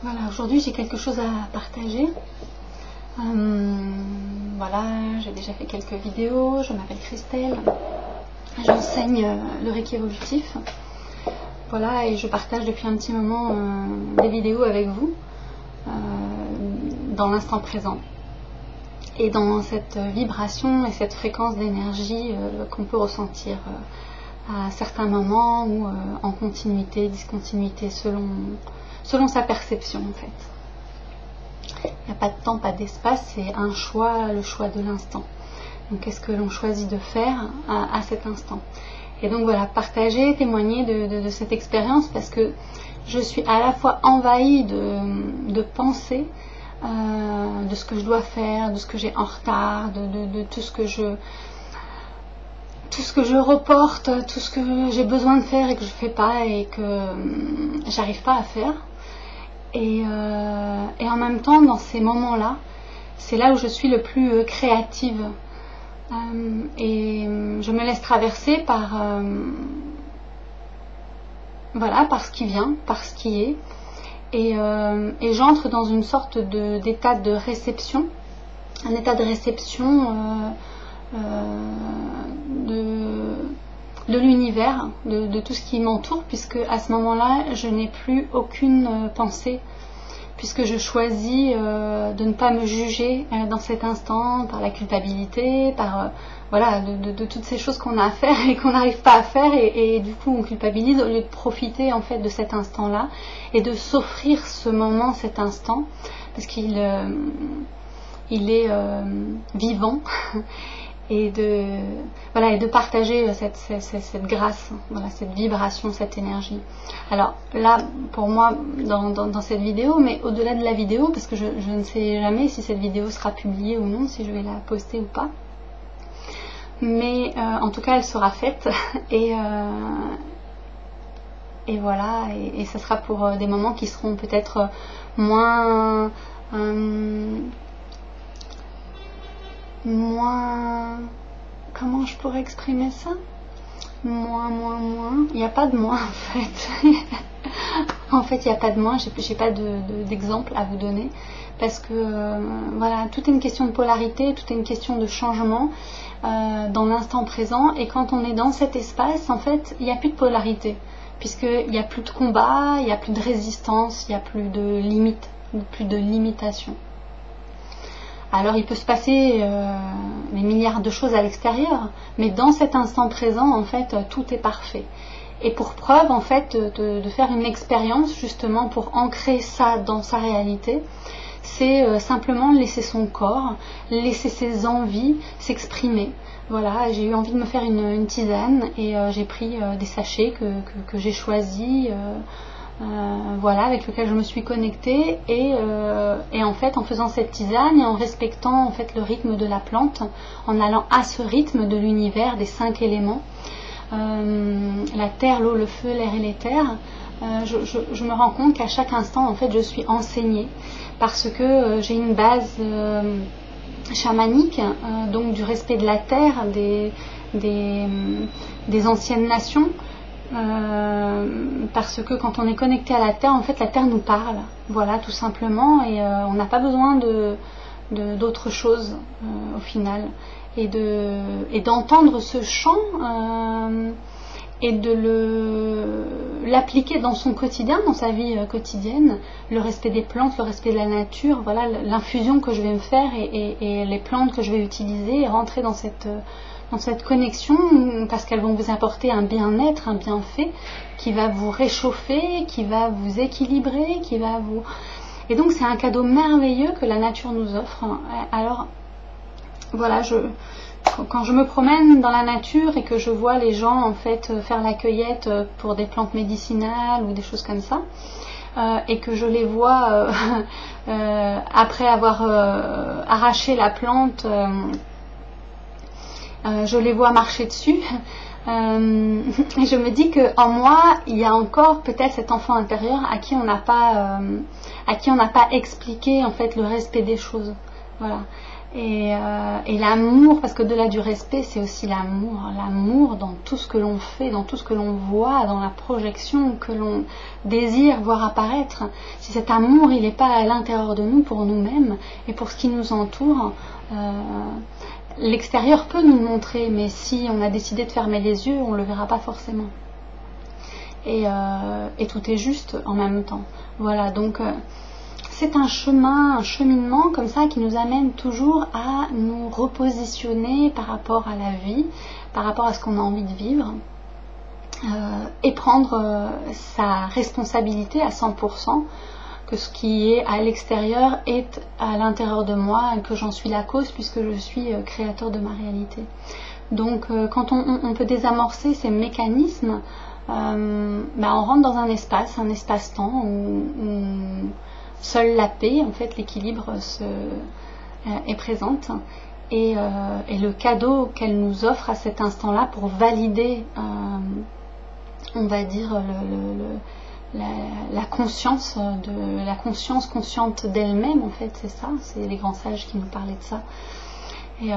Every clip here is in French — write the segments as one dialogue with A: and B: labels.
A: Voilà, aujourd'hui j'ai quelque chose à partager. Voilà, j'ai déjà fait quelques vidéos, je m'appelle Christelle, j'enseigne le Reiki évolutif. Voilà, et je partage depuis un petit moment des vidéos avec vous dans l'instant présent. Et dans cette vibration et cette fréquence d'énergie qu'on peut ressentir à certains moments ou en continuité, discontinuité, selon sa perception en fait. Il n'y a pas de temps, pas d'espace, c'est un choix, le choix de l'instant. Donc qu'est-ce que l'on choisit de faire à cet instant? Et donc voilà, partager, témoigner de cette expérience parce que je suis à la fois envahie de pensées, de ce que je dois faire, de ce que j'ai en retard, de tout ce que je reporte, tout ce que j'ai besoin de faire et que je ne fais pas et que j'arrive pas à faire. Et en même temps, dans ces moments-là, c'est là où je suis le plus créative. Et je me laisse traverser par ce qui vient, par ce qui est. Et j'entre dans une sorte d'état de réception, un état de réception de l'univers, de tout ce qui m'entoure, puisque à ce moment-là, je n'ai plus aucune pensée, puisque je choisis de ne pas me juger dans cet instant par la culpabilité, par de toutes ces choses qu'on a à faire et qu'on n'arrive pas à faire, et du coup on culpabilise au lieu de profiter en fait de cet instant-là et de s'offrir ce moment, cet instant, parce qu'il est vivant. Et de partager cette grâce, cette vibration, cette énergie. Alors là, pour moi, dans cette vidéo, mais au-delà de la vidéo, parce que je ne sais jamais si cette vidéo sera publiée ou non, si je vais la poster ou pas. Mais en tout cas, elle sera faite et voilà, et ce sera pour des moments qui seront peut-être moins... comment je pourrais exprimer ça? Moins, il n'y a pas de moins en fait. En fait, il n'y a pas de moins, j'ai pas d'exemple à vous donner, parce que tout est une question de polarité, tout est une question de changement dans l'instant présent, et quand on est dans cet espace, en fait, il n'y a plus de polarité, puisqu'il n'y a plus de combat, il n'y a plus de résistance, il n'y a plus de limite, plus de limitation. Alors il peut se passer des milliards de choses à l'extérieur, mais dans cet instant présent, en fait, tout est parfait. Et pour preuve, en fait, de faire une expérience, justement, pour ancrer ça dans sa réalité, c'est simplement laisser son corps, laisser ses envies s'exprimer. Voilà, j'ai eu envie de me faire une tisane, et j'ai pris des sachets que j'ai choisis, avec lequel je me suis connectée, et en fait en faisant cette tisane et en respectant en fait le rythme de la plante, en allant à ce rythme de l'univers des 5 éléments, la terre, l'eau, le feu, l'air et l'éther, je me rends compte qu'à chaque instant en fait je suis enseignée, parce que j'ai une base chamanique, donc du respect de la terre, des anciennes nations. Parce que quand on est connecté à la terre, en fait la terre nous parle, voilà, tout simplement, et on n'a pas besoin d'autre chose au final, et d'entendre ce chant et de l'appliquer dans son quotidien, dans sa vie quotidienne, le respect des plantes, le respect de la nature, voilà, l'infusion que je vais me faire et les plantes que je vais utiliser, et rentrer dans cette connexion, parce qu'elles vont vous apporter un bien-être, un bienfait qui va vous réchauffer, qui va vous équilibrer, et donc c'est un cadeau merveilleux que la nature nous offre. Alors voilà, quand je me promène dans la nature et que je vois les gens en fait faire la cueillette pour des plantes médicinales ou des choses comme ça, et que je les vois après avoir arraché la plante, je les vois marcher dessus, et je me dis que en moi il y a encore peut-être cet enfant intérieur à qui on n'a pas expliqué en fait le respect des choses, voilà. Et l'amour, parce qu'au-delà du respect, c'est aussi l'amour dans tout ce que l'on fait, dans tout ce que l'on voit, dans la projection que l'on désire voir apparaître. Si cet amour, il n'est pas à l'intérieur de nous pour nous-mêmes et pour ce qui nous entoure, l'extérieur peut nous le montrer, mais si on a décidé de fermer les yeux, on ne le verra pas forcément. Et tout est juste en même temps. Voilà, donc c'est un cheminement comme ça qui nous amène toujours à nous repositionner par rapport à la vie, par rapport à ce qu'on a envie de vivre, et prendre sa responsabilité à 100%, que ce qui est à l'extérieur est à l'intérieur de moi et que j'en suis la cause puisque je suis créateur de ma réalité. Donc quand on peut désamorcer ces mécanismes, on rentre dans un espace-temps où seule la paix, en fait, l'équilibre est présente. Et le cadeau qu'elle nous offre à cet instant-là pour valider, on va dire, la conscience consciente d'elle-même, en fait, c'est ça, c'est les grands sages qui nous parlaient de ça. Et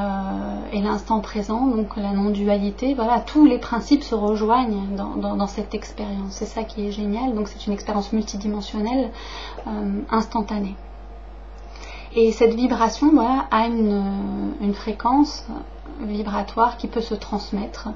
A: l'instant présent, donc la non-dualité, voilà, tous les principes se rejoignent dans cette expérience. C'est ça qui est génial. Donc c'est une expérience multidimensionnelle, instantanée. Et cette vibration, voilà, a une fréquence vibratoire qui peut se transmettre,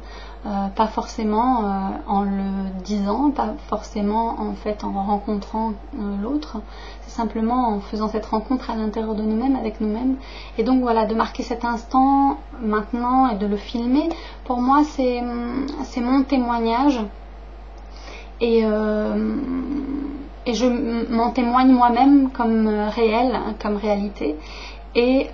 A: pas forcément en le disant, pas forcément en fait en rencontrant l'autre, c'est simplement en faisant cette rencontre à l'intérieur de nous-mêmes, avec nous-mêmes. Et donc voilà, de marquer cet instant maintenant et de le filmer, pour moi c'est mon témoignage, et je m'en témoigne moi-même comme réel, comme réalité, et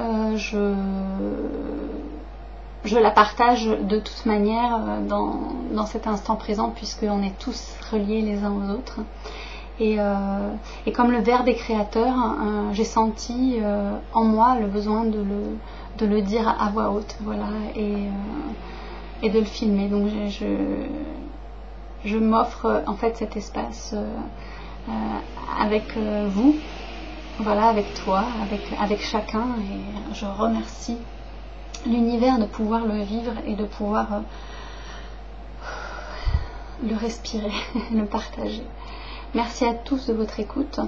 A: je la partage de toute manière dans cet instant présent, puisqu'on est tous reliés les uns aux autres. Et comme le verbe est créateur, j'ai senti en moi le besoin de le dire à voix haute, voilà, et de le filmer. Donc je m'offre en fait cet espace avec vous, voilà, avec toi, avec chacun, et je remercie l'univers de pouvoir le vivre et de pouvoir le respirer, le partager. Merci à tous de votre écoute.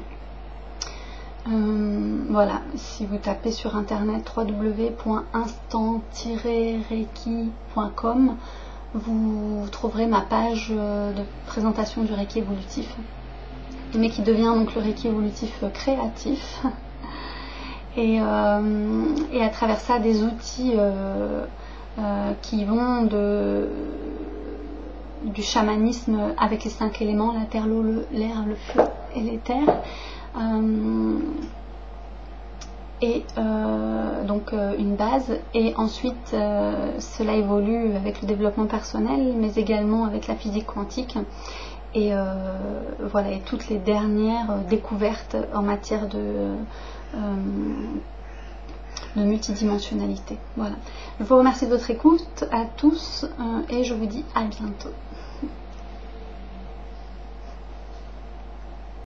A: Voilà, si vous tapez sur internet www.instant-reiki.com, vous trouverez ma page de présentation du Reiki évolutif, mais qui devient donc le Reiki évolutif créatif. Et à travers ça, des outils qui vont du chamanisme avec les 5 éléments, la terre, l'eau, l'air, le feu et l'éther. Donc une base, et ensuite cela évolue avec le développement personnel, mais également avec la physique quantique. Et voilà, et toutes les dernières découvertes en matière de multidimensionnalité. Voilà. Je vous remercie de votre écoute à tous et je vous dis à bientôt.